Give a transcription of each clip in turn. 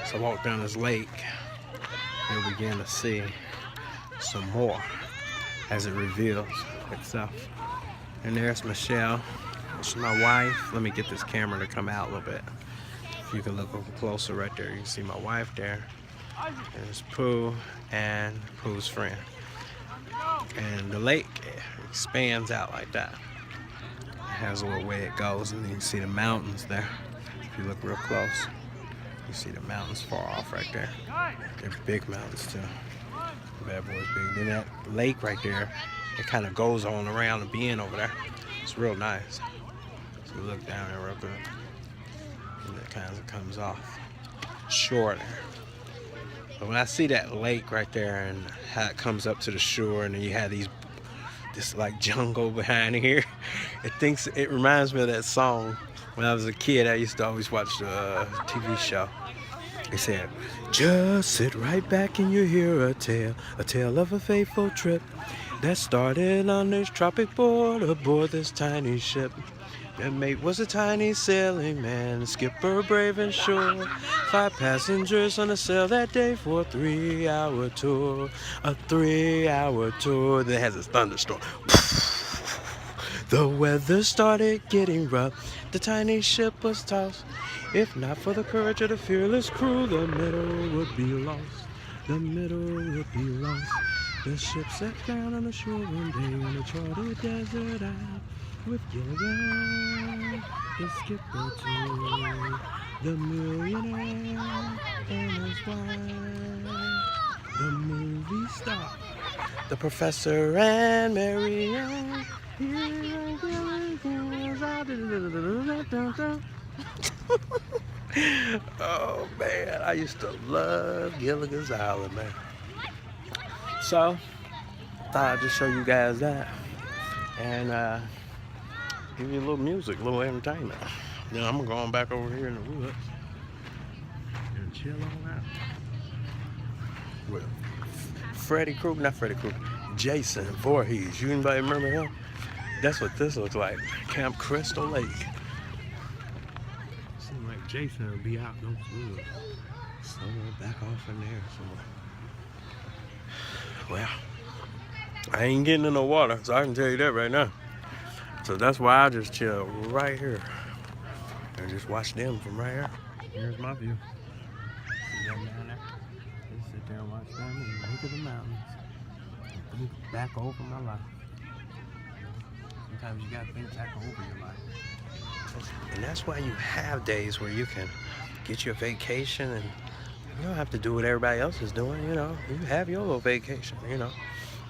So I walk down this lake, you'll begin to see some more as it reveals itself. And there's Michelle. She's my wife. Let me get this camera to come out a little bit. If you can look a little closer right there, you can see my wife there. There's Pooh and Pooh's friend. And the lake expands out like that. It has a little way it goes, and then you can see the mountains there. If you look real close, you see the mountains far off right there. They're big mountains too. Bad Boy's big. Then that lake right there, it kind of goes on around the bend over there. It's real nice. So look down there real good. And it kind of comes off shore there. But when I see that lake right there and how it comes up to the shore, and then you have this like jungle behind here, it reminds me of that song. When I was a kid, I used to always watch the TV show. They said, just sit right back and you hear a tale of a fateful trip that started on this tropic board aboard this tiny ship. Their mate was a tiny sailing man, skipper brave and sure. 5 passengers on a sail that day for a 3-hour tour. A 3-hour tour that has a thunderstorm. The weather started getting rough. The tiny ship was tossed. If not for the courage of the fearless crew, the middle would be lost. The middle would be lost. The ship sat down on the shore one day on a charted desert isle with Gilligan, the skipper too, the millionaire and his wife, the movie star, the professor and Marianne. Oh man, I used to love Gilligan's Island, man. So, thought I'd just show you guys that and give you a little music, a little entertainment. Then I'm gonna go on back over here in the woods and chill on out with Freddy Krueger, Jason Voorhees. You anybody remember him? That's what this looks like. Camp Crystal Lake. Seems like Jason would be out in those woods. Somewhere back off in there somewhere. Well, I ain't getting in no water, so I can tell you that right now. So that's why I just chill right here and just watch them from right here. Here's my view. See them down there? Just sit there and watch them and look at the mountains and think back over my life. Sometimes you gotta think back over your life. And that's why you have days where you can get your vacation and you don't have to do what everybody else is doing, you know. You have your little vacation, you know.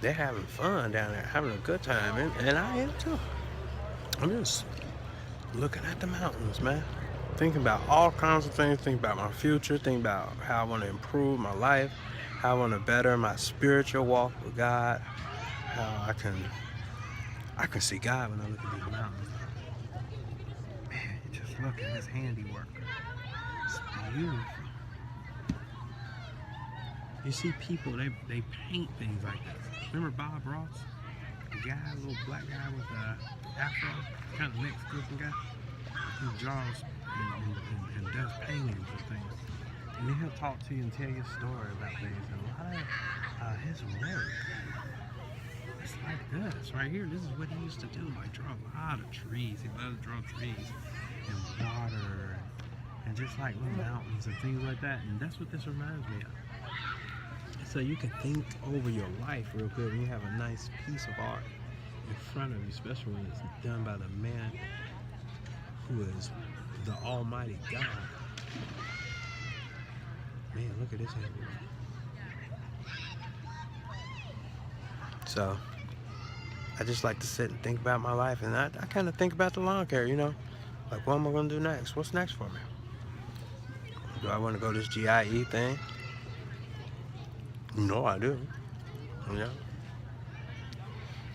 They're having fun down there, having a good time, and I am too. I'm just looking at the mountains, man. Thinking about all kinds of things, thinking about my future, thinking about how I want to improve my life, how I want to better my spiritual walk with God, how I can see God when I look at these mountains. Man, you just look at his handiwork. It's beautiful. You see people, they paint things like this. Remember Bob Ross? The guy, a little black guy with afro, kind of Mexican guy. He draws and does paintings and things. And then he'll talk to you and tell you a story about things. And a lot of his work, it's like this right here. This is what he used to do. Like draw a lot of trees. He loves to draw trees and water and just like little mountains and things like that. And that's what this reminds me of. So you can think over your life real good when you have a nice piece of art in front of you, especially when it's done by the man who is the Almighty God. Man, look at this head. So I just like to sit and think about my life, and I kind of think about the lawn care, you know, like what am I gonna do next? What's next for me? Do I want to go this GIE thing? No, I do. Yeah.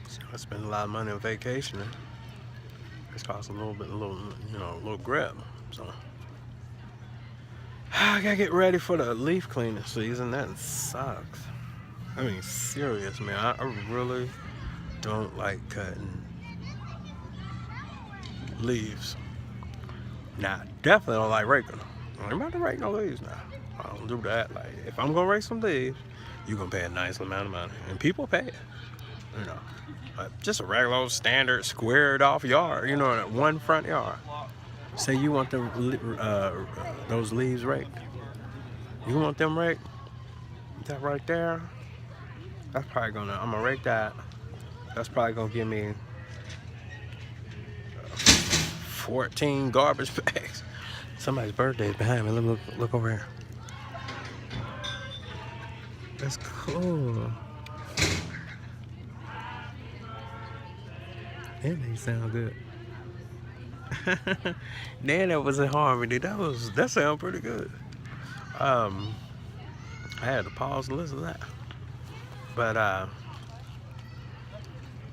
So I spend a lot of money on vacationing. It's cost a little grip. So I gotta get ready for the leaf cleaning season. That sucks. I mean, serious, man. I really don't like cutting leaves. Now, I definitely don't like raking them. I'm about to rake no leaves now. I don't do that. Like, if I'm gonna rake some leaves, you gonna pay a nice amount of money, and people pay it. You know, just a regular old standard squared off yard. You know, one front yard. Say you want those leaves raked. You want them raked? That right there. That's probably gonna. I'm gonna rake that. That's probably gonna give me 14 garbage bags. Somebody's birthday is behind me. Let me look over here. That's cool. And they sound good. Man, that was in harmony. That sounded pretty good. I had to pause to listen to that. But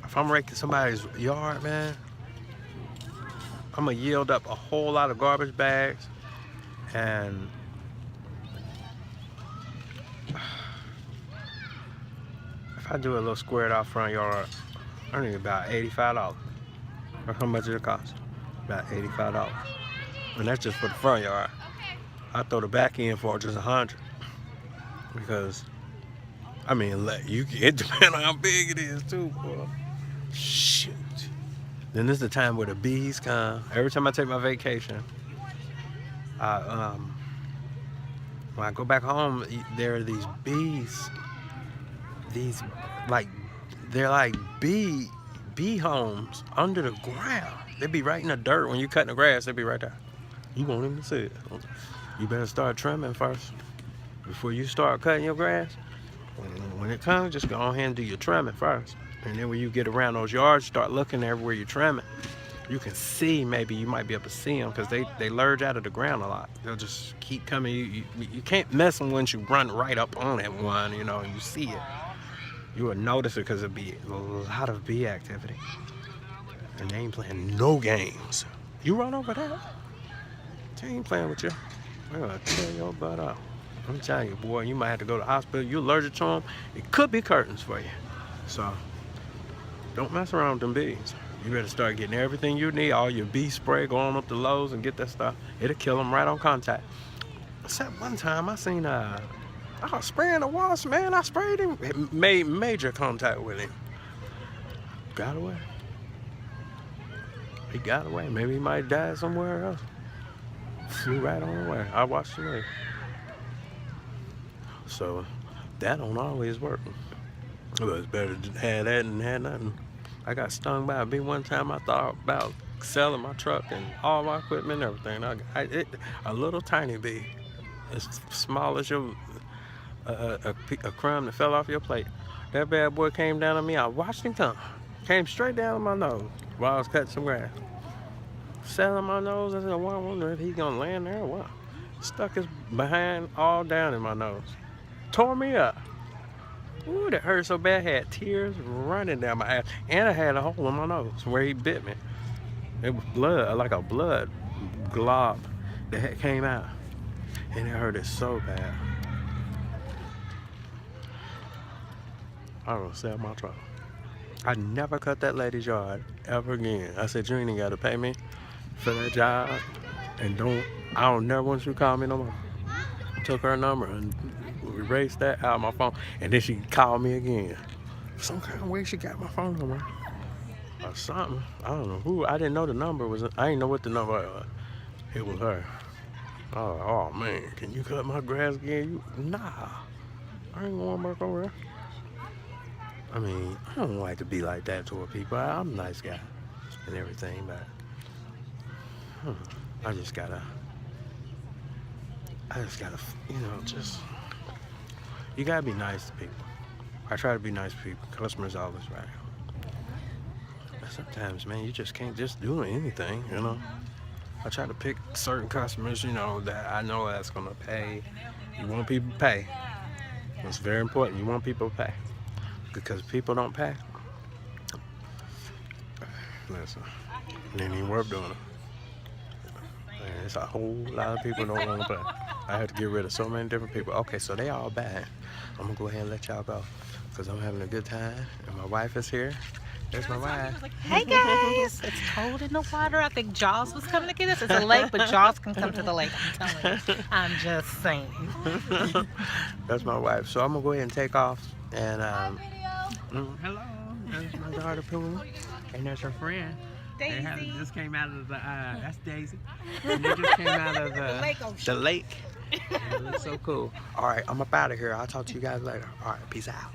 if I'm raking somebody's yard, man, I'm gonna yield up a whole lot of garbage bags, and if I do a little squared off front yard, I need about $85. Or how much it cost? About $85. And that's just for the front yard. I throw the back end for just $100. Because, I mean, it depends on how big it is too, boy. Shoot. Then this is the time where the bees come. Every time I take my vacation, when I go back home, there are these bees. They're like bee homes under the ground. They be right in the dirt. When you cutting the grass, they be right there. You won't even see it. You better start trimming first before you start cutting your grass. When it comes, just go ahead and do your trimming first. And then when you get around those yards, start looking everywhere you're trimming. You can see, maybe you might be able to see them, because they lurch out of the ground a lot. They'll just keep coming. You can't mess them once you run right up on that one, you know, and you see it. You would notice it because it'd be a lot of bee activity. And they ain't playing no games. You run over that, they ain't playing with you. They're gonna tear your butt up. I'm telling you, boy, you might have to go to the hospital. You're allergic to them. It could be curtains for you. So don't mess around with them bees. You better start getting everything you need, all your bee spray, going up the Lowe's and get that stuff. It'll kill them right on contact. Except one time I seen I was spraying the wasp, man. I sprayed him, it made major contact with him. Got away. He got away. Maybe he might die somewhere else. Flew right on away. I watched him leave. So that don't always work. But it's better to have that than have nothing. I got stung by a bee one time. I thought about selling my truck and all my equipment and everything. A little tiny bee, as small as your a crumb that fell off your plate. That bad boy came down on me. I watched him come. Came straight down on my nose while I was cutting some grass. Sat on my nose. I said, well, I wonder if he's gonna land there or what. Stuck his behind all down in my nose. Tore me up. Ooh, that hurt so bad. I had tears running down my ass. And I had a hole in my nose where he bit me. It was blood, like a blood glob that came out. And it hurted so bad. I was gonna sell my truck. I never cut that lady's yard ever again. I said, you ain't got to pay me for that job. And I don't never want you to call me no more. Took her number and erased that out of my phone. And then she called me again. Some kind of way she got my phone number. Or something. I don't know who. I didn't know the number was. I didn't know what the number was. It was her. Oh man, can you cut my grass again? Nah. I ain't want to work over there. I mean, I don't like to be like that toward people. I'm a nice guy and everything, but I just gotta, you know, you gotta be nice to people. I try to be nice to people. Customers always right. But sometimes, man, you just can't just do anything, you know. I try to pick certain customers, you know, that I know that's gonna pay. You want people to pay. It's very important. You want people to pay. Because people don't pay. Listen, it ain't even worth doing it. Man, it's a whole lot of people don't want to pay. I had to get rid of so many different people. Okay, so they all bad. I'm gonna go ahead and let y'all go, because I'm having a good time and my wife is here There's my wife. Hey guys, it's cold in the water. I think Jaws was coming to get us. It's a lake, but Jaws can come to the lake. I'm telling you. I'm just saying. That's my wife. So I'm gonna go ahead and take off. And hello, there's my daughter Pooh, and there's her friend. Daisy. They just came out of the. That's Daisy. And they just came out of the lake. It looks so cool. All right, I'm up out of here. I'll talk to you guys later. All right, peace out.